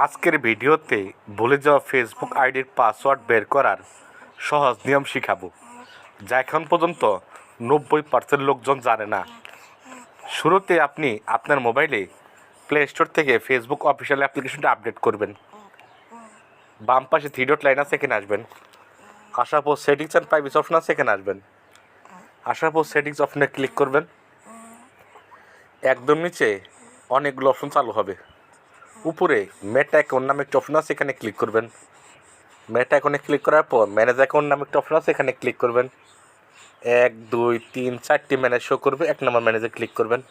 আজকের ভিডিওতে ভুলে যাওয়া ফেসবুক আইডির পাসওয়ার্ড বের করার সহজ নিয়ম শিখাবো, যা এখন পর্যন্ত 90% লোকজন জানে না। শুরুতে আপনি আপনার মোবাইলে প্লে স্টোর থেকে ফেসবুক অফিসিয়াল অ্যাপ্লিকেশনটা আপডেট করবেন। বাম পাশে থ্রি ডট লাইন আছে, এখানে আসবেন। আসার পর সেটিংস অ্যান্ড প্রাইভেসি অপশন আছে, এখানে আসবেন। আসার পর সেটিংস অপশনে ক্লিক করবেন। একদম নিচে অনেকগুলো অপশন চালু হবে। উপরে মেটা অ্যাকাউন্ট নামে একটা অপশন আছে, এখানে ক্লিক করবেন। মেটা অ্যাকাউন্টে ক্লিক করার পর ম্যানেজ অ্যাকাউন্ট নামে একটা অপশন আছে, এখানে ক্লিক করবেন। 1 2 3 4টি ম্যানেজ শো করবে, 1 নম্বর ম্যানেজে ক্লিক করবেন।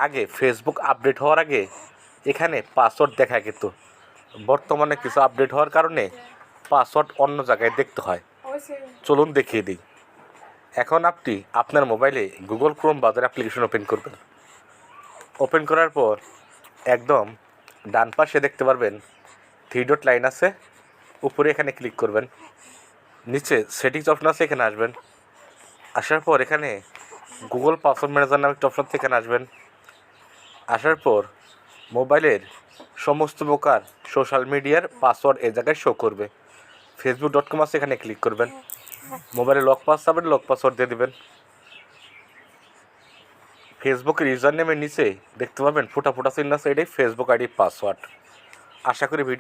আগে ফেসবুক আপডেট হওয়ার আগে এখানে পাসওয়ার্ড দেখা যেত। বর্তমানে কিছু আপডেট হওয়ার কারণে পাসওয়ার্ড অন্য জায়গায় দেখতে হয়। চলুন দেখিয়ে দিই। এখন আপনি আপনার মোবাইলে Google Chrome browser application open করবেন। ওপেন করার পর একদম ডান পাশে দেখতে পারবেন থ্রি ডট লাইন আছে, উপরে এখানে ক্লিক করবেন। নিচে সেটিংস অপশন আছে, এখানে আসবেন। আসার পর এখানে গুগল পাসওয়ার্ড ম্যানেজার নামে একটা অপশন আছে, এখানে আসবেন। আসার পর মোবাইলের সমস্ত প্রকার সোশ্যাল মিডিয়ার পাসওয়ার্ড এই জায়গায় শো করবে। facebook.com আছে, এখানে ক্লিক করবেন। মোবাইলে লক পাসওয়ার্ড দিয়ে দেবেন। ফেসবুকের ইউজার নেমের নিচে দেখতে পাবেন ফোটা চিহ্ন আছে, এটাই ফেসবুক আইডি পাসওয়ার্ড। আশা করি ভিডিও